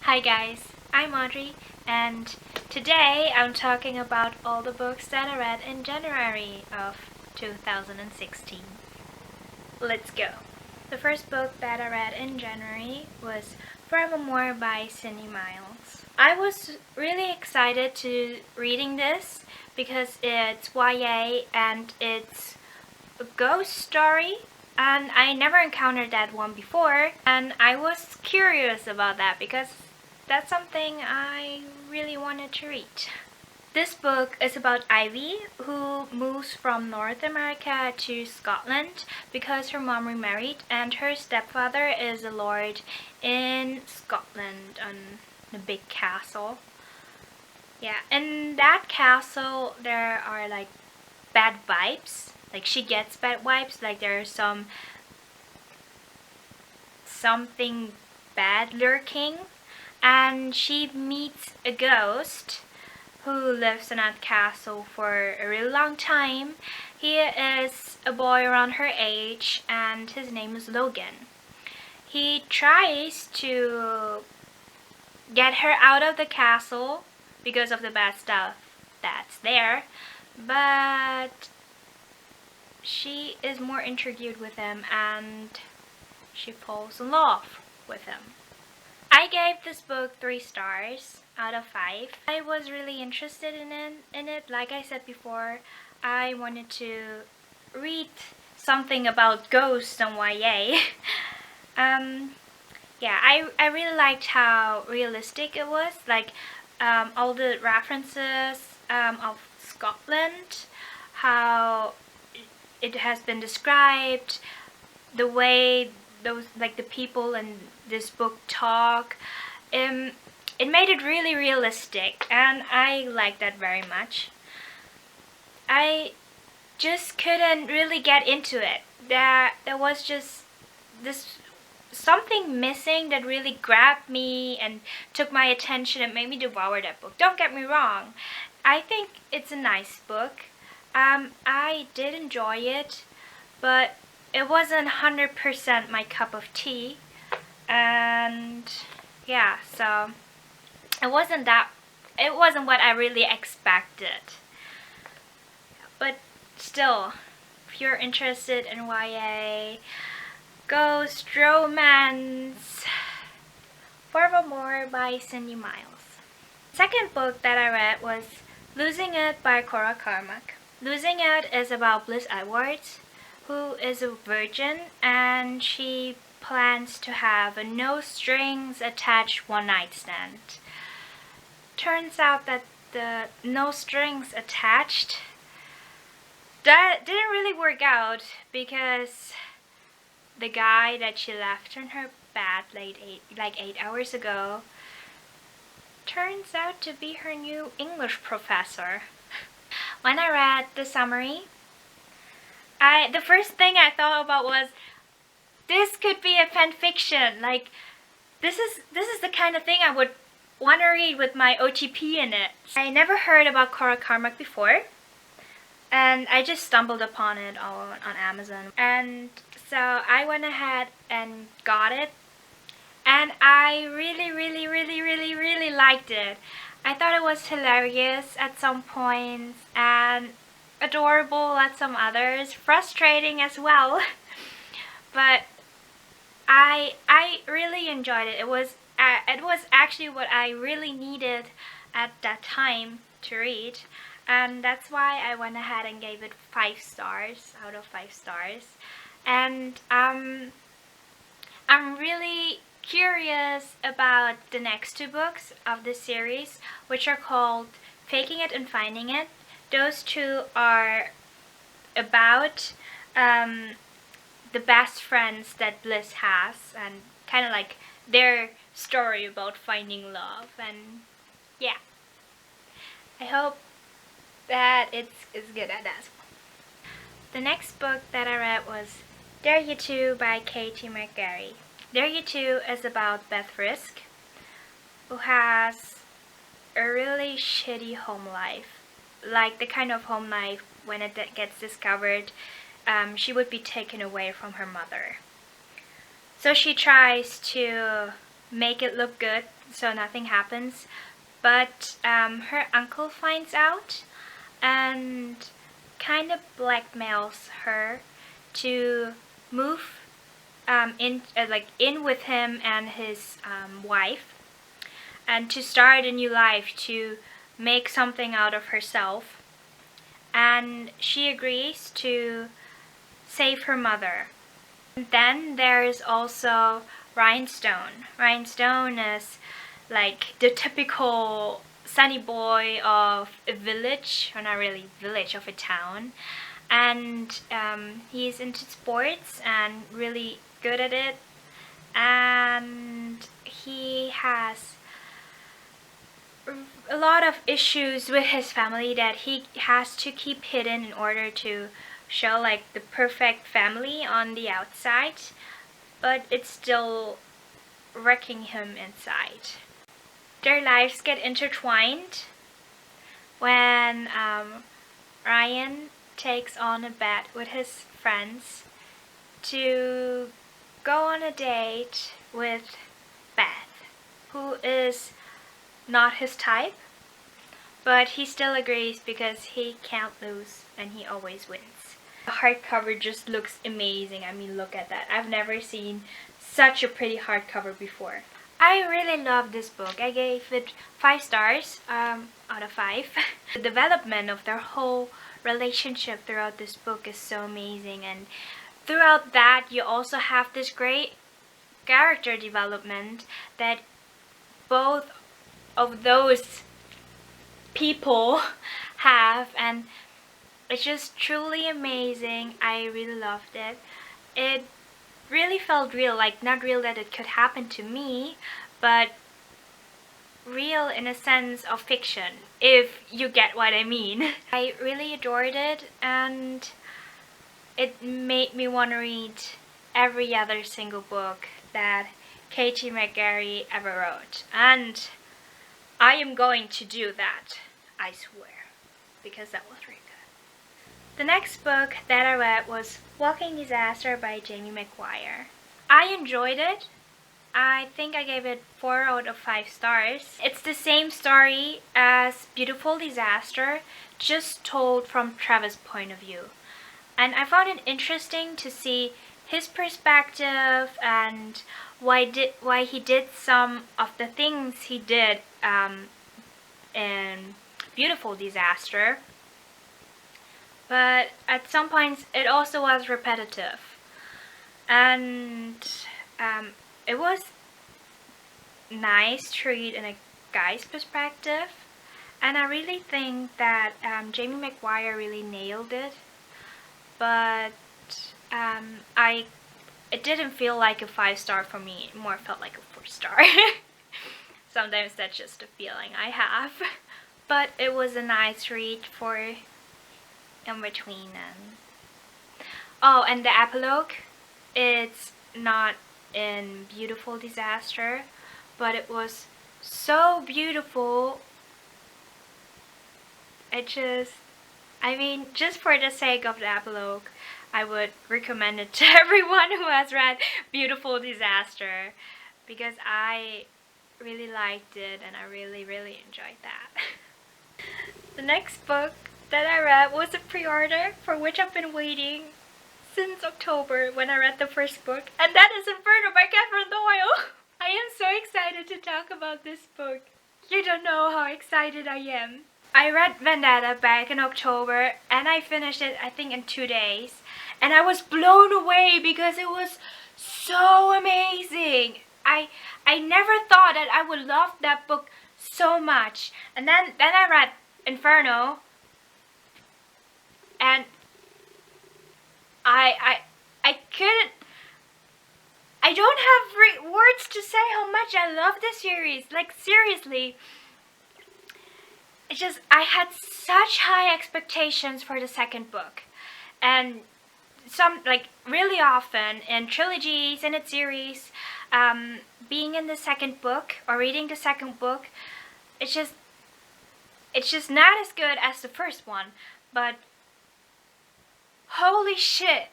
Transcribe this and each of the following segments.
Hi guys, I'm Audrey, and today I'm talking about all the books that I read in January of 2016. Let's go. The first book that I read in January was Forevermore by Cindy Miles. I was really excited to reading this because it's YA and it's a ghost story. And I never encountered that one before, and I was curious about that because that's something I really wanted to read. This book is about Ivy, who moves from North America to Scotland because her mom remarried and her stepfather is a lord in Scotland on a big castle. Yeah, in that castle there are like bad vibes. Like she gets bad vibes, like there's something bad lurking, and she meets a ghost who lives in that castle for a really long time. He is a boy around her age and his name is Logan. He tries to get her out of the castle because of the bad stuff that's there, but she is more intrigued with him and she falls in love with him. I gave this book 3 stars out of 5. I was really interested in it. Like I said before, I wanted to read something about ghosts and YA. Yeah, I really liked how realistic it was. Like all the references of Scotland, how it has been described, the way those the people in this book talk, it made it really realistic and I liked that very much. I just couldn't really get into it. There was just this something missing that really grabbed me and took my attention and made me devour that book. Don't get me wrong, I think it's a nice book. I did enjoy it, but it wasn't 100% my cup of tea, and yeah, so it wasn't what I really expected. But still, if you're interested in YA, ghost romance, Forevermore by Cindy Miles. Second book that I read was Losing It by Cora Carmack. Losing It is about Bliss Edwards, who is a virgin and she plans to have a no strings attached one night stand. Turns out that the no strings attached that didn't really work out because the guy that she left in her bed like 8 hours ago turns out to be her new English professor. When I read the summary, the first thing I thought about was, this could be a fan fiction. Like, this is the kind of thing I would want to read with my OTP in it. I never heard about Cora Carmack before, and I just stumbled upon it on Amazon. And so I went ahead and got it, and I really liked it. I thought it was hilarious at some points and adorable at some others, frustrating as well. But I really enjoyed it. It was actually what I really needed at that time to read, and that's why I went ahead and gave it 5 stars out of 5 stars. And I'm really curious about the next 2 books of this series, which are called Faking It and Finding It. Those 2 are about the best friends that Bliss has, and kind of like their story about finding love. And yeah, I hope that it's good at that. The next book that I read was Dare You To by Katie McGarry. Dare You To is about Beth Risk, who has a really shitty home life. Like the kind of home life when it gets discovered, she would be taken away from her mother. So she tries to make it look good so nothing happens. But her uncle finds out and kind of blackmails her to move in with him and his wife, and to start a new life, to make something out of herself. And she agrees to save her mother. And then there is also Rhinestone. Rhinestone is like the typical sunny boy of a village, or not really village, of a town. And he's into sports and really good at it. And he has a lot of issues with his family that he has to keep hidden in order to show like the perfect family on the outside, but it's still wrecking him inside. Their lives get intertwined when Ryan takes on a bet with his friends to go on a date with Beth, who is not his type, but he still agrees because he can't lose and he always wins. The hardcover just looks amazing. I mean, look at that. I've never seen such a pretty hardcover before. I really love this book. I gave it 5 stars out of 5. The development of their whole relationship throughout this book is so amazing, and throughout that you also have this great character development that both of those people have, and it's just truly amazing. I really loved it. It really felt real, like not real that it could happen to me, but real in a sense of fiction, if you get what I mean. I really adored it, and it made me want to read every other single book that Katie McGarry ever wrote, and I am going to do that, I swear, because that was really good. The next book that I read was Walking Disaster by Jamie McGuire. I enjoyed it. I think I gave it 4 out of 5 stars. It's the same story as Beautiful Disaster, just told from Travis' point of view. And I found it interesting to see his perspective and why he did some of the things he did in Beautiful Disaster. But at some points it also was repetitive, and it was nice to read in a guy's perspective, and I really think that Jamie McGuire really nailed it. But it didn't feel like a 5-star for me. It more felt like a 4-star. Sometimes that's just a feeling I have. But it was a nice read for in between. Oh, and the epilogue, it's not in Beautiful Disaster, but it was so beautiful. I mean, just for the sake of the epilogue, I would recommend it to everyone who has read Beautiful Disaster, because I really liked it and I really enjoyed that. The next book that I read was a pre-order for which I've been waiting since October when I read the first book, and that is Inferno by Catherine Doyle. I am so excited to talk about this book. You don't know how excited I am. I read Vendetta back in October and I finished it, I think, in 2 days. And I was blown away because it was so amazing. I never thought that I would love that book so much. And then I read Inferno, and I couldn't. I don't have words to say how much I love this series. Like, seriously. It's just, I had such high expectations for the second book. And really often in trilogies, in its series, being in the second book or reading the second book, it's just not as good as the first one. But holy shit,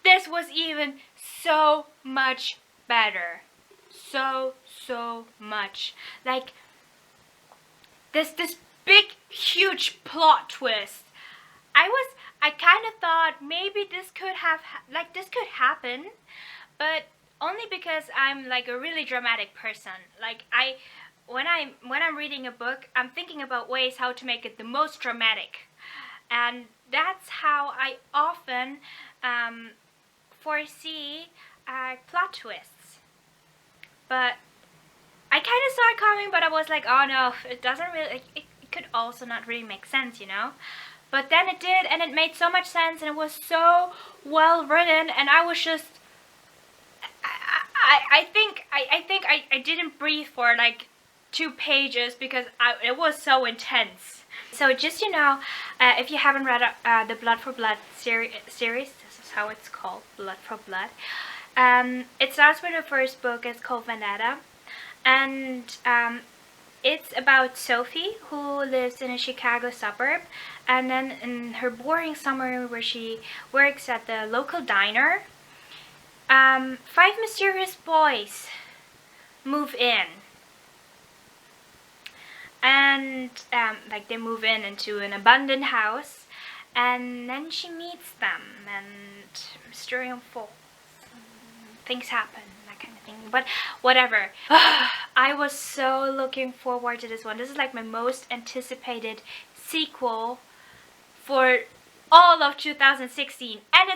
this was even so much better. so much. Like this big huge plot twist. I kind of thought maybe this could happen, but only because I'm like a really dramatic person. Like when I'm reading a book, I'm thinking about ways how to make it the most dramatic, and that's how I often foresee plot twists. But I kind of saw it coming, but I was like, oh no, it doesn't really. It could also not really make sense, you know. But then it did, and it made so much sense, and it was so well written, and I was just. I think I didn't breathe for like 2 pages because it was so intense. So just if you haven't read the Blood for Blood series, this is how it's called, Blood for Blood. It starts with the first book. It's called Vendetta, and it's about Sophie, who lives in a Chicago suburb, and then in her boring summer where she works at the local diner, 5 mysterious boys move in. And like they move into an abandoned house, and then she meets them, and mystery unfolds, things happen, that kind of thing. But whatever. I was so looking forward to this one. This is like my most anticipated sequel for all of 2016, and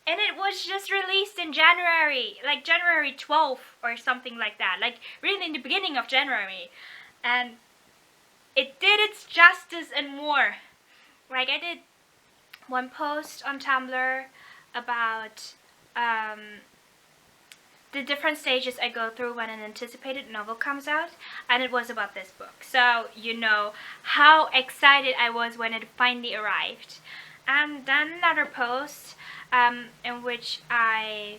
it was just released in January, like January 12th or something like that, like really in the beginning of January, and it did its justice and more. Like I did one post on Tumblr about the different stages I go through when an anticipated novel comes out, and it was about this book. So you know how excited I was when it finally arrived. And then another post in which I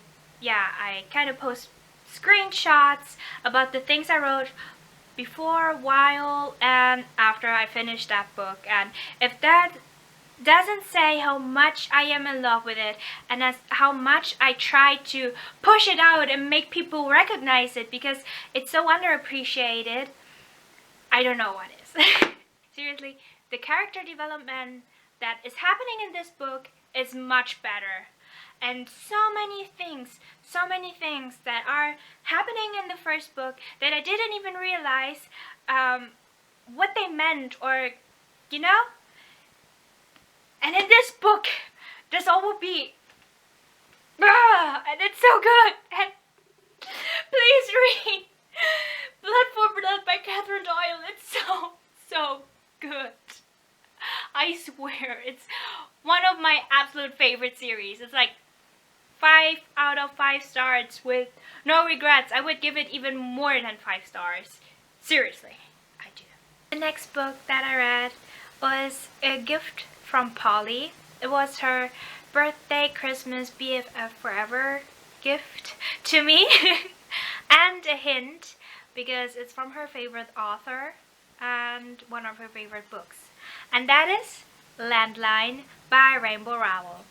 kind of post screenshots about the things I wrote before, while, and after I finished that book. And if that doesn't say how much I am in love with it, and how much I try to push it out and make people recognize it because it's so underappreciated, I don't know what is. Seriously, the character development that is happening in this book is much better. And so many things that are happening in the first book that I didn't even realize what they meant, or you know. And in this book, this all will be, and it's so good. And please read Blood for Blood by Catherine Doyle. It's so good. I swear, it's one of my absolute favorite series. It's like 5 out of 5 stars with no regrets. I would give it even more than 5 stars. Seriously, I do. The next book that I read was A Gift from Polly. It was her birthday, Christmas, BFF forever gift to me. And a hint, because it's from her favorite author and one of her favorite books. And that is Landline by Rainbow Rowell.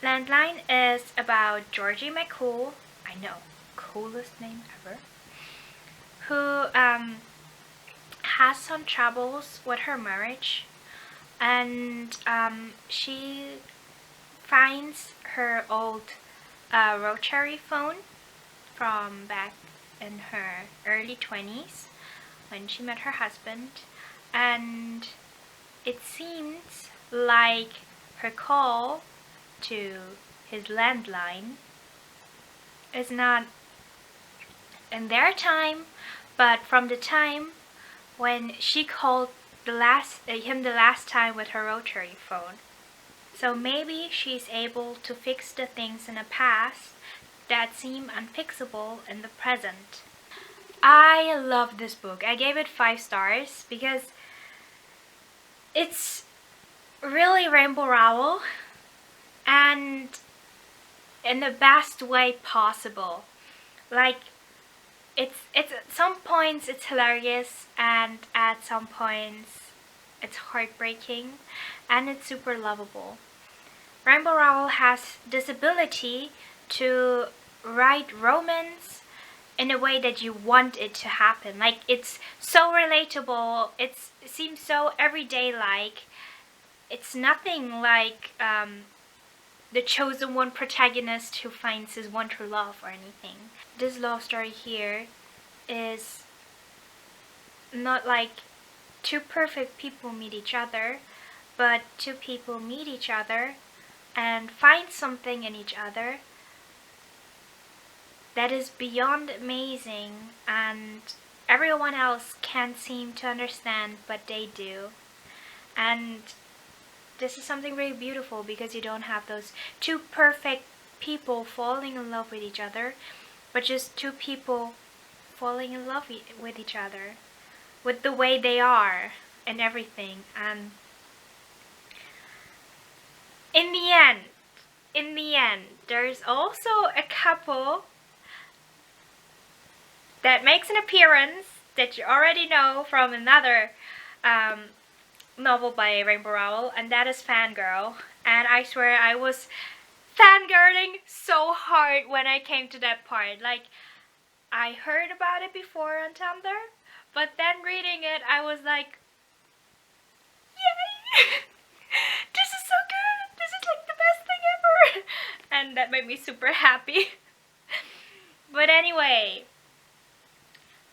Landline is about Georgie McCool, I know, coolest name ever, who has some troubles with her marriage, and she finds her old rotary phone from back in her early 20s when she met her husband, and it seems like her call to his landline is not in their time, but from the time when she called him the last time with her rotary phone. So maybe she's able to fix the things in the past that seem unfixable in the present. I love this book. I gave it 5 stars because it's really Rainbow Rowell, and in the best way possible. Like it's at some points it's hilarious, and at some points it's heartbreaking, and it's super lovable. Rainbow Rowell has this ability to write romance in a way that you want it to happen. Like, it's so relatable, it seems so everyday like. It's nothing like the chosen one protagonist who finds his one true love or anything. This love story here is not like two perfect people meet each other, but two people meet each other and find something in each other that is beyond amazing, and everyone else can't seem to understand, but they do. And this is something really beautiful, because you don't have those two perfect people falling in love with each other, but just two people falling in love with each other, with the way they are and everything. And in the end, there's also a couple that makes an appearance that you already know from another novel by Rainbow Rowell, and that is Fangirl. And I swear I was fangirling so hard when I came to that part. Like, I heard about it before on Tumblr, but then reading it I was like, yay! This is so good! This is like the best thing ever! And that made me super happy. But anyway,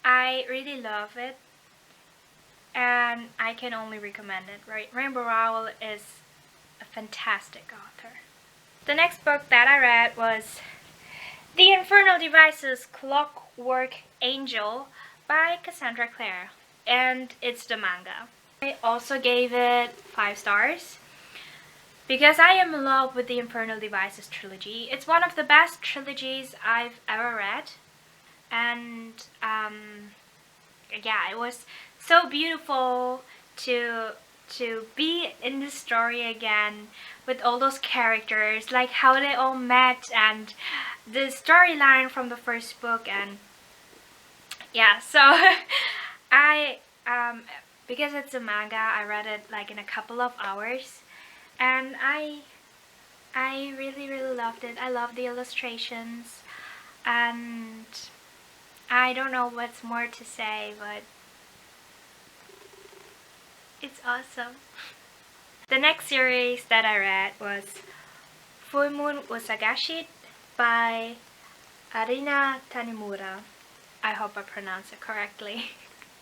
I really love it, and I can only recommend it. Right? Rainbow Rowell is a fantastic author. The next book that I read was The Infernal Devices Clockwork Angel by Cassandra Clare, and it's the manga. I also gave it 5 stars because I am in love with the Infernal Devices trilogy. It's one of the best trilogies I've ever read, and yeah, it was so beautiful to be in the story again with all those characters, like how they all met and the storyline from the first book. And yeah, so I because it's a manga, I read it like in a couple of hours, and I really loved it. I love the illustrations, and I don't know what's more to say, but it's awesome. The next series that I read was Full Moon Usagashit by Arina Tanimura. I hope I pronounced it correctly.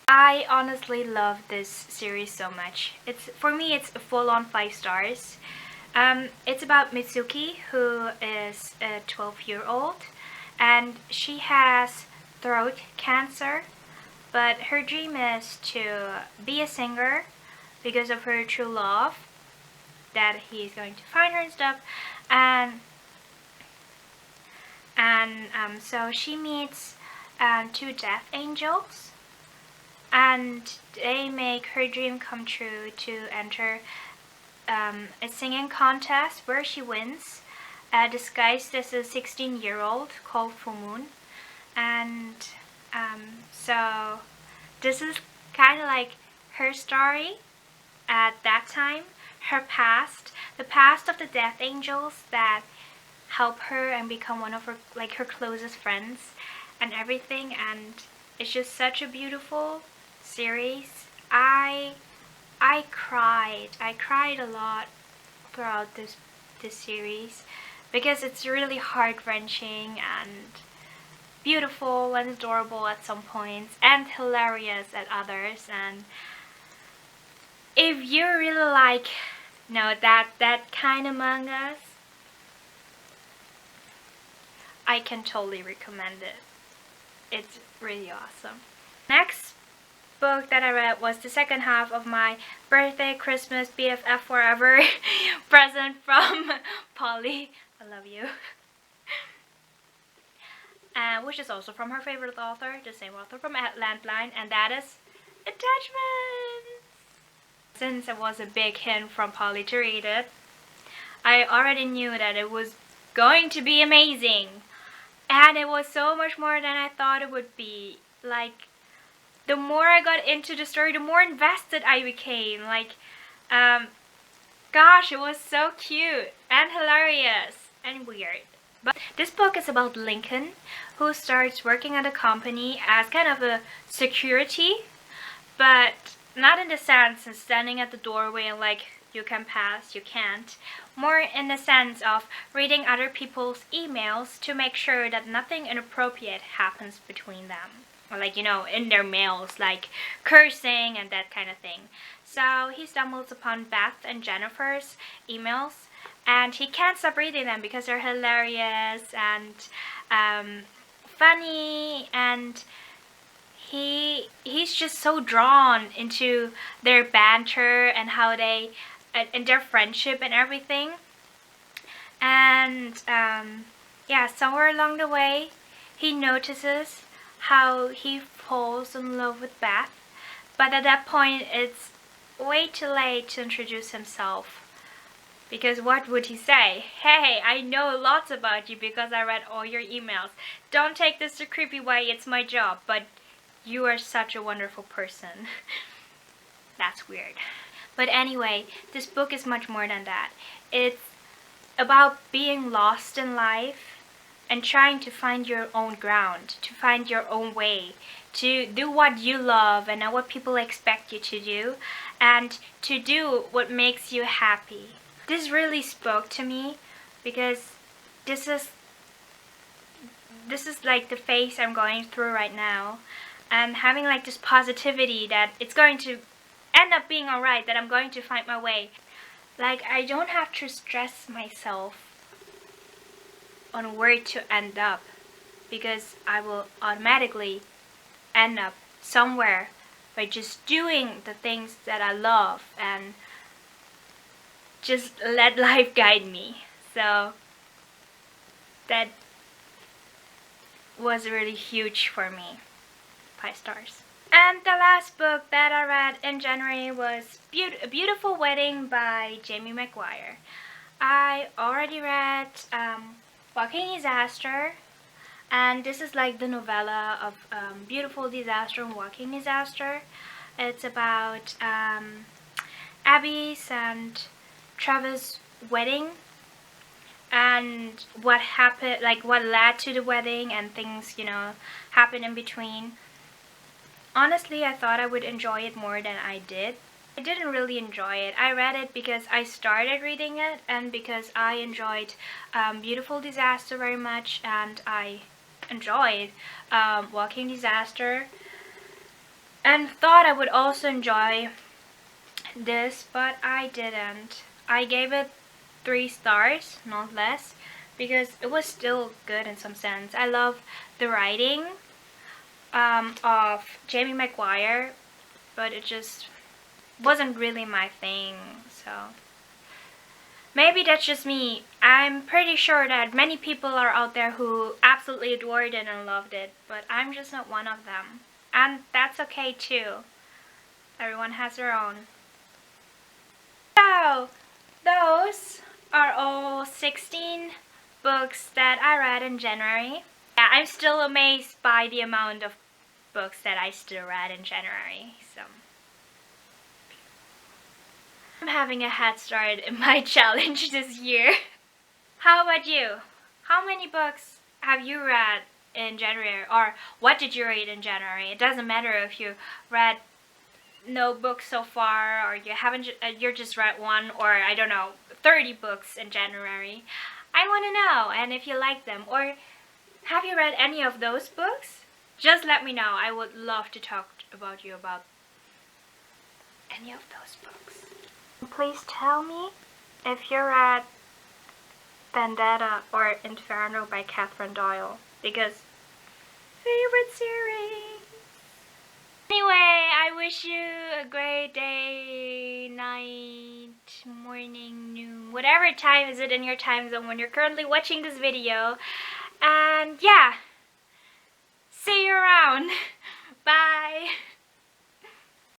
I honestly love this series so much. For me, it's a full-on 5 stars. It's about Mitsuki, who is a 12-year-old, and she has throat cancer, but her dream is to be a singer because of her true love, that he's going to find her and stuff. And so she meets 2 death angels, and they make her dream come true to enter a singing contest where she wins, disguised as a 16-year-old called Full Moon. And so this is kind of like her story at that time, her past, the past of the death angels that help her and become one of her, like, her closest friends and everything. And it's just such a beautiful series. I cried a lot throughout this series, because it's really heart-wrenching and beautiful and adorable at some points and hilarious at others. And if you really like, that kind of mangas, I can totally recommend it. It's really awesome. Next book that I read was the second half of my birthday, Christmas, BFF forever present from Polly. I love you. Which is also from her favorite author, the same author from Landline, and that is Attachments. Since it was a big hint from Polly to read it, I already knew that it was going to be amazing. And it was so much more than I thought it would be. Like, the more I got into the story, the more invested I became. Like, gosh, it was so cute and hilarious and weird. But this book is about Lincoln, who starts working at a company as kind of a security, but not in the sense of standing at the doorway and like, you can pass, you can't. More in the sense of reading other people's emails to make sure that nothing inappropriate happens between them. Or like, you know, in their mails, like cursing and that kind of thing. So he stumbles upon Beth and Jennifer's emails, and he can't stop reading them because they're hilarious and funny, and he's just so drawn into their banter and how they and their friendship and everything. And yeah, somewhere along the way he notices how he falls in love with Beth, but at that point it's way too late to introduce himself, because what would he say? Hey, I know lots about you because I read all your emails. Don't take this the creepy way, it's my job, but you are such a wonderful person. That's weird. But anyway, this book is much more than that. It's about being lost in life and trying to find your own ground, to find your own way, to do what you love and not what people expect you to do, and to do what makes you happy. This really spoke to me because this is like the phase I'm going through right now, and having like this positivity that it's going to end up being alright, that I'm going to find my way. Like, I don't have to stress myself on where to end up, because I will automatically end up somewhere by just doing the things that I love and just let life guide me. So that was really huge for me. 5 stars. And the last book that I read in January was A Beautiful Wedding by Jamie McGuire. I already read Walking Disaster, and this is like the novella of Beautiful Disaster and Walking Disaster. It's about Abby's and Travis' wedding and what happened, like what led to the wedding, and things, you know, happen in between. Honestly, I thought I would enjoy it more than I did. I didn't really enjoy it. I read it because I started reading it and because I enjoyed Beautiful Disaster very much, and I enjoyed Walking Disaster and thought I would also enjoy this, but I didn't. I gave it 3 stars, not less, because it was still good in some sense. I love the writing of Jamie McGuire, but it just wasn't really my thing, so maybe that's just me. I'm pretty sure that many people are out there who absolutely adored it and loved it, but I'm just not one of them, and that's okay too. Everyone has their own. So those are all 16 books that I read in January. Yeah, I'm still amazed by the amount of books that I still read in January, so I'm having a head start in my challenge this year. How about you? How many books have you read in January, or what did you read in January? It doesn't matter if you read no books so far, or you haven't, you just read 1, or I don't know, 30 books in January. I want to know, and if you like them, or have you read any of those books? Just let me know. I would love to talk about you about any of those books. Please tell me if you read Vendetta or Inferno by Catherine Doyle, because favorite series. Anyway, I wish you a great day, night, morning, noon, whatever time is it in your time zone when you're currently watching this video. And yeah, see you around. Bye.